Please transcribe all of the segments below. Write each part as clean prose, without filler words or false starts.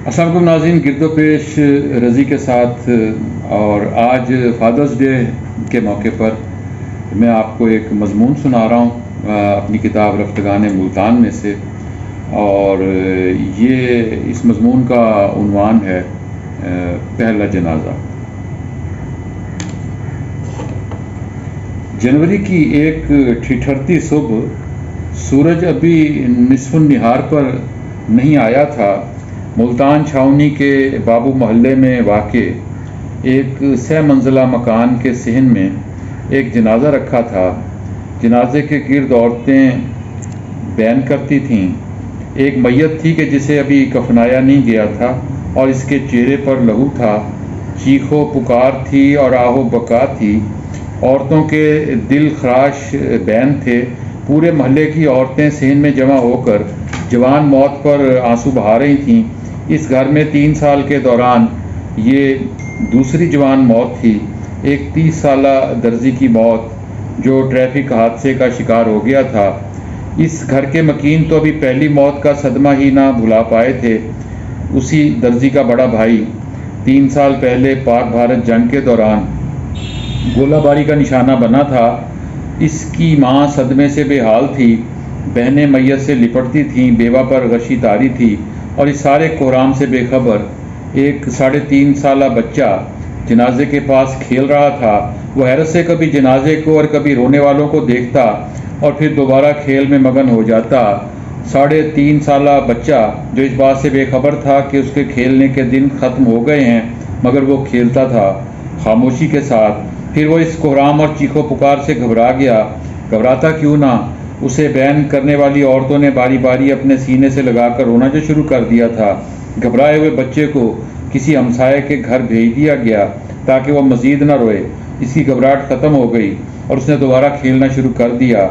السلام علیکم ناظرین، گرد و پیش رضی کے ساتھ اور آج فادرز ڈے کے موقع پر میں آپ کو ایک مضمون سنا رہا ہوں اپنی کتاب رفتگان ملتان میں سے، اور یہ اس مضمون کا عنوان ہے پہلا جنازہ۔ جنوری کی ایک ٹھٹھرتی صبح، سورج ابھی نصف النہار پر نہیں آیا تھا۔ ملتان چھاؤنی کے بابو محلے میں واقع ایک 6 منزلہ مکان کے صحن میں ایک جنازہ رکھا تھا۔ جنازے کے گرد عورتیں بیان کرتی تھیں۔ ایک میت تھی کہ جسے ابھی کفنایا نہیں گیا تھا اور اس کے چہرے پر لہو تھا۔ چیخ و پکار تھی اور آہ و بکا تھی۔ عورتوں کے دل خراش بیان تھے۔ پورے محلے کی عورتیں صحن میں جمع ہو کر جوان موت پر آنسو بہا رہی تھیں۔ اس گھر میں 3 سال کے دوران یہ دوسری جوان موت تھی۔ ایک 30 سالہ درزی کی موت جو ٹریفک حادثے کا شکار ہو گیا تھا۔ اس گھر کے مکین تو ابھی پہلی موت کا صدمہ ہی نہ بھلا پائے تھے۔ اسی درزی کا بڑا بھائی 3 سال پہلے پاک بھارت جنگ کے دوران گولہ باری کا نشانہ بنا تھا۔ اس کی ماں صدمے سے بے حال تھی۔ بہنیں میت سے لپٹتی تھیں، بیوہ پر غشی تاری تھی اور اس سارے کوہرام سے بے خبر ایک 3.5 سالہ بچہ جنازے کے پاس کھیل رہا تھا۔ وہ حیرت سے کبھی جنازے کو اور کبھی رونے والوں کو دیکھتا اور پھر دوبارہ کھیل میں مگن ہو جاتا۔ 3.5 سالہ بچہ جو اس بات سے بے خبر تھا کہ اس کے کھیلنے کے دن ختم ہو گئے ہیں، مگر وہ کھیلتا تھا خاموشی کے ساتھ۔ پھر وہ اس کوہرام اور چیخو پکار سے گھبرا گیا۔ گھبراتا کیوں نہ، اسے بیان کرنے والی عورتوں نے باری باری اپنے سینے سے لگا کر رونا جو شروع کر دیا تھا۔ گھبرائے ہوئے بچے کو کسی ہمسائے کے گھر بھیج دیا گیا تاکہ وہ مزید نہ روئے۔ اس کی گھبراہٹ ختم ہو گئی اور اس نے دوبارہ کھیلنا شروع کر دیا۔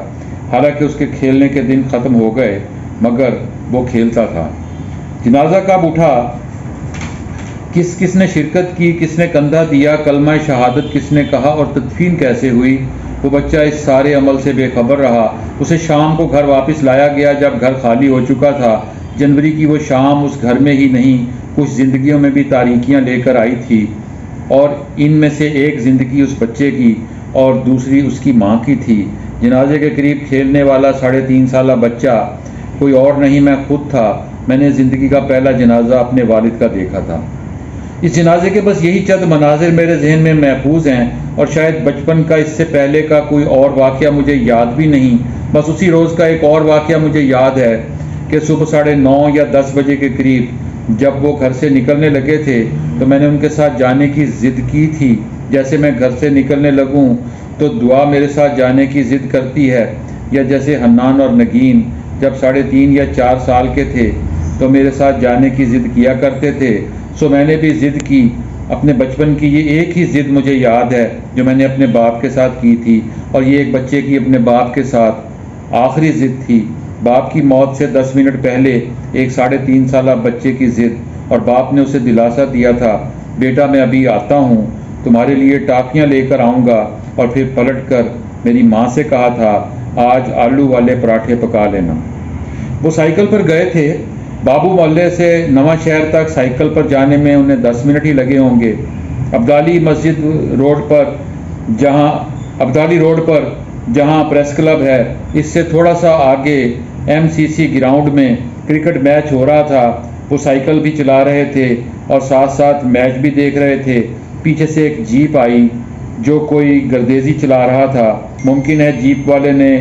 حالانکہ اس کے کھیلنے کے دن ختم ہو گئے، مگر وہ کھیلتا تھا۔ جنازہ کب اٹھا، کس کس نے شرکت کی، کس نے کندھا دیا، کلمہ شہادت کس نے کہا اور تدفین کیسے ہوئی، وہ بچہ اس سارے عمل سے بے خبر رہا۔ اسے شام کو گھر واپس لایا گیا جب گھر خالی ہو چکا تھا۔ جنوری کی وہ شام اس گھر میں ہی نہیں، کچھ زندگیوں میں بھی تاریکیاں لے کر آئی تھی، اور ان میں سے ایک زندگی اس بچے کی اور دوسری اس کی ماں کی تھی۔ جنازے کے قریب کھیلنے والا 3.5 سالہ بچہ کوئی اور نہیں، میں خود تھا۔ میں نے زندگی کا پہلا جنازہ اپنے والد کا دیکھا تھا۔ اس جنازے کے بس یہی چند مناظر میرے ذہن میں محفوظ ہیں، اور شاید بچپن کا اس سے پہلے کا کوئی اور واقعہ مجھے یاد بھی نہیں۔ بس اسی روز کا ایک اور واقعہ مجھے یاد ہے کہ صبح 9:30 یا 10 بجے کے قریب جب وہ گھر سے نکلنے لگے تھے تو میں نے ان کے ساتھ جانے کی ضد کی تھی۔ جیسے میں گھر سے نکلنے لگوں تو دعا میرے ساتھ جانے کی ضد کرتی ہے، یا جیسے حنان اور نگین جب 3.5 یا 4 سال کے تھے تو میرے ساتھ جانے کی ضد کیا کرتے تھے، سو میں نے بھی ضد کی۔ اپنے بچپن کی یہ ایک ہی ضد مجھے یاد ہے جو میں نے اپنے باپ کے ساتھ کی تھی، اور یہ ایک بچے کی اپنے باپ کے ساتھ آخری ضد تھی۔ باپ کی موت سے 10 منٹ پہلے ایک 3.5 سالہ بچے کی ضد، اور باپ نے اسے دلاسا دیا تھا، بیٹا میں ابھی آتا ہوں، تمہارے لیے ٹافیاں لے کر آؤں گا، اور پھر پلٹ کر میری ماں سے کہا تھا آج آلو والے پراٹھے پکا لینا۔ وہ سائیکل پر گئے تھے۔ بابو محلے سے نواں شہر تک سائیکل پر جانے میں انہیں 10 منٹ ہی لگے ہوں گے۔ ابدالی روڈ پر جہاں پریس کلب ہے، اس سے تھوڑا سا آگے MCC گراؤنڈ میں کرکٹ میچ ہو رہا تھا۔ وہ سائیکل بھی چلا رہے تھے اور ساتھ ساتھ میچ بھی دیکھ رہے تھے۔ پیچھے سے ایک جیپ آئی جو کوئی گردیزی چلا رہا تھا۔ ممکن ہے جیپ والے نے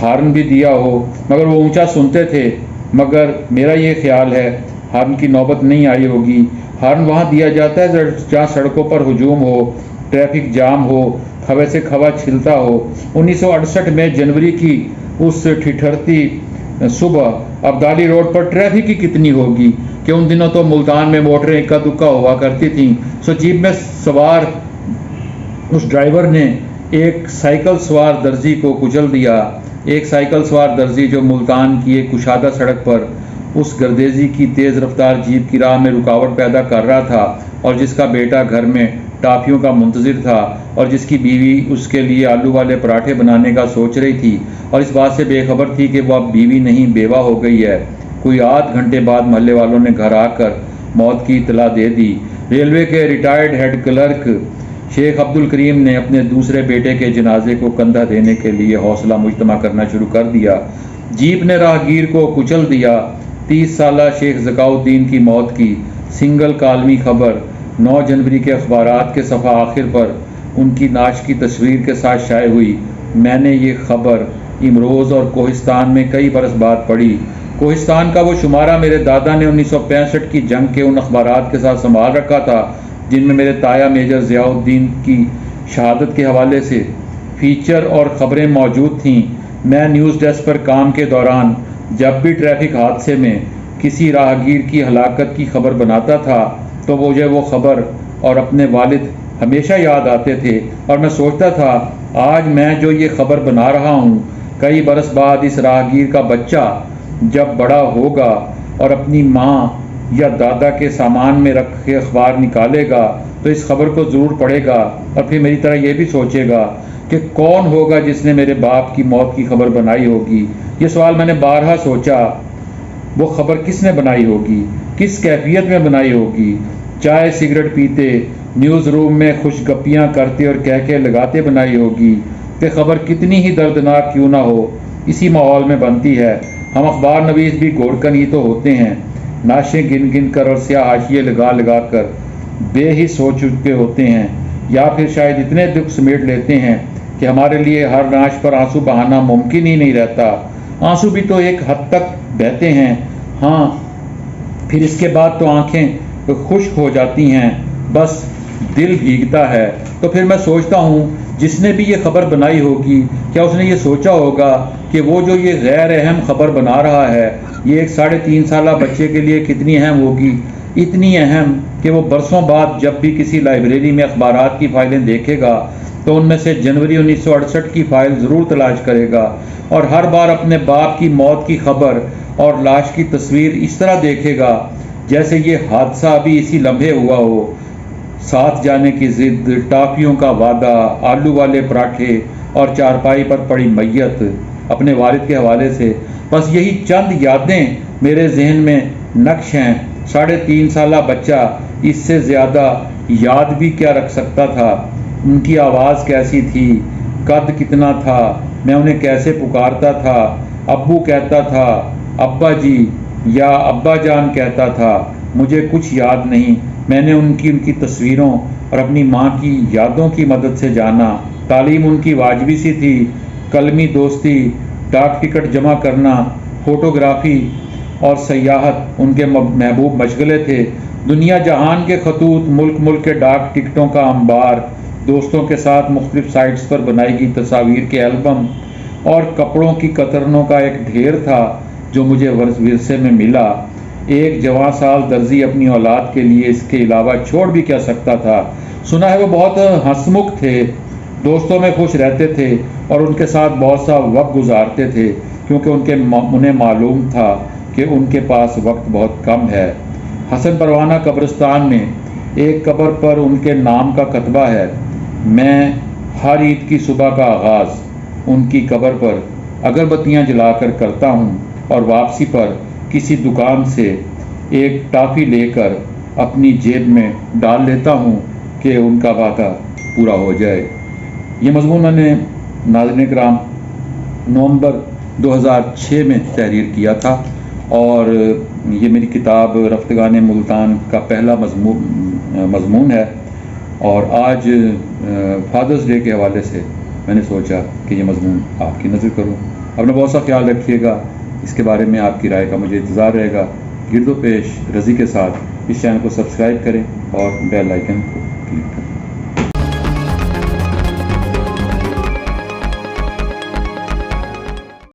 ہارن بھی دیا ہو، مگر وہ اونچا سنتے تھے۔ مگر میرا یہ خیال ہے ہارن کی نوبت نہیں آئی ہوگی۔ ہارن وہاں دیا جاتا ہے جہاں سڑکوں پر ہجوم ہو، ٹریفک جام ہو، کھوے سے کھوا چھلتا ہو۔ 1968 میں جنوری کی اس ٹھٹھرتی صبح ابدالی روڈ پر ٹریفک ہی کتنی ہوگی کہ ان دنوں تو ملتان میں موٹریں اکا دکا ہوا کرتی تھیں۔ سو جیپ میں سوار اس ڈرائیور نے ایک سائیکل سوار درزی کو کچل دیا۔ ایک سائیکل سوار درزی جو ملتان کی ایک کشادہ سڑک پر اس گردیزی کی تیز رفتار جیپ کی راہ میں رکاوٹ پیدا کر رہا تھا، اور جس کا بیٹا گھر میں ٹافیوں کا منتظر تھا، اور جس کی بیوی اس کے لیے آلو والے پراٹھے بنانے کا سوچ رہی تھی، اور اس بات سے بے خبر تھی کہ وہ اب بیوی نہیں بیوہ ہو گئی ہے۔ کوئی 8 گھنٹے بعد محلے والوں نے گھر آ کر موت کی اطلاع دے دی۔ ریلوے کے ریٹائرڈ ہیڈ کلرک شیخ عبد الکریم نے اپنے دوسرے بیٹے کے جنازے کو کندھا دینے کے لیے حوصلہ مجتمع کرنا شروع کر دیا۔ جیپ نے راہگیر کو کچل دیا۔ 30 سالہ شیخ ذکاء الدین کی موت کی سنگل کالمی خبر 9 جنوری کے اخبارات کے صفحہ آخر پر ان کی نعش کی تصویر کے ساتھ شائع ہوئی۔ میں نے یہ خبر امروز اور کوہستان میں کئی برس بعد پڑھی۔ کوہستان کا وہ شمارہ میرے دادا نے 1965 کی جنگ کے ان اخبارات کے ساتھ سنبھال رکھا تھا جن میں میرے تایا میجر ضیاء الدین کی شہادت کے حوالے سے فیچر اور خبریں موجود تھیں۔ میں نیوز ڈیسک پر کام کے دوران جب بھی ٹریفک حادثے میں کسی راہگیر کی ہلاکت کی خبر بناتا تھا تو مجھے وہ خبر اور اپنے والد ہمیشہ یاد آتے تھے، اور میں سوچتا تھا آج میں جو یہ خبر بنا رہا ہوں، کئی برس بعد اس راہگیر کا بچہ جب بڑا ہوگا اور اپنی ماں یا دادا کے سامان میں رکھ کے اخبار نکالے گا تو اس خبر کو ضرور پڑھے گا، اور پھر میری طرح یہ بھی سوچے گا کہ کون ہوگا جس نے میرے باپ کی موت کی خبر بنائی ہوگی۔ یہ سوال میں نے بارہا سوچا، وہ خبر کس نے بنائی ہوگی، کس کیفیت میں بنائی ہوگی؟ چائے سگریٹ پیتے، نیوز روم میں خوش گپیاں کرتے اور کہہ کے لگاتے بنائی ہوگی کہ خبر کتنی ہی دردناک کیوں نہ ہو اسی ماحول میں بنتی ہے۔ ہم اخبار نویس بھی گورکن ہی تو ہوتے ہیں، نعشیں گن گن کر اور سیاہ حاشیے لگا لگا کر بے حس ہو چکے ہوتے ہیں، یا پھر شاید اتنے دکھ سمیٹ لیتے ہیں کہ ہمارے لیے ہر نعش پر آنسو بہانا ممکن ہی نہیں رہتا۔ آنسو بھی تو ایک حد تک بہتے ہیں، ہاں، پھر اس کے بعد تو آنکھیں خشک ہو جاتی ہیں، بس دل بھیگتا ہے۔ تو پھر میں سوچتا ہوں جس نے بھی یہ خبر بنائی ہوگی، کیا اس نے یہ سوچا ہوگا کہ وہ جو یہ غیر اہم خبر بنا رہا ہے یہ ایک 3.5 سالہ بچے کے لیے کتنی اہم ہوگی؟ اتنی اہم کہ وہ برسوں بعد جب بھی کسی لائبریری میں اخبارات کی فائلیں دیکھے گا تو ان میں سے جنوری 1968 کی فائل ضرور تلاش کرے گا، اور ہر بار اپنے باپ کی موت کی خبر اور لاش کی تصویر اس طرح دیکھے گا جیسے یہ حادثہ ابھی اسی لمحے ہوا ہو۔ ساتھ جانے کی ضد، ٹافیوں کا وعدہ، آلو والے پراٹھے اور چارپائی پر پڑی میت اپنے والد کے حوالے سے، بس یہی چند یادیں میرے ذہن میں نقش ہیں۔ 3.5 سالہ بچہ اس سے زیادہ یاد بھی کیا رکھ سکتا تھا؟ ان کی آواز کیسی تھی، قد کتنا تھا، میں انہیں کیسے پکارتا تھا، ابو کہتا تھا، ابا جی، یا ابا جان کہتا تھا، مجھے کچھ یاد نہیں۔ میں نے ان کی تصویروں اور اپنی ماں کی یادوں کی مدد سے جانا۔ تعلیم ان کی واجبی سی تھی، قلمی دوستی، ڈاک ٹکٹ جمع کرنا، فوٹوگرافی اور سیاحت ان کے محبوب مشغلے تھے۔ دنیا جہان کے خطوط، ملک ملک کے ڈاک ٹکٹوں کا انبار، دوستوں کے ساتھ مختلف سائٹس پر بنائی گئی تصاویر کے البم اور کپڑوں کی کترنوں کا ایک ڈھیر تھا جو مجھے ورثے میں ملا۔ ایک جوان سال درزی اپنی اولاد کے لیے اس کے علاوہ چھوڑ بھی کیا سکتا تھا؟ سنا ہے وہ بہت ہنسمکھ تھے، دوستوں میں خوش رہتے تھے اور ان کے ساتھ بہت سا وقت گزارتے تھے کیونکہ انہیں معلوم تھا کہ ان کے پاس وقت بہت کم ہے۔ حسن پروانہ قبرستان میں ایک قبر پر ان کے نام کا کتبہ ہے۔ میں ہر عید کی صبح کا آغاز ان کی قبر پر اگربتیاں جلا کر کرتا ہوں اور واپسی پر کسی دکان سے ایک ٹافی لے کر اپنی جیب میں ڈال لیتا ہوں کہ ان کا وعدہ پورا ہو جائے۔ یہ مضمون میں نے ناظرین کرام نومبر 2006 میں تحریر کیا تھا، اور یہ میری کتاب رفتگان ملتان کا پہلا مضمون ہے، اور آج فادرز ڈے کے حوالے سے میں نے سوچا کہ یہ مضمون آپ کی نظر کروں۔ اپنا بہت سا خیال رکھیے گا، اس کے بارے میں آپ کی رائے کا مجھے انتظار رہے گا۔ گرد و پیش رضی کے ساتھ اس چینل کو سبسکرائب کریں اور بیل آئیکن کو کلک کریں۔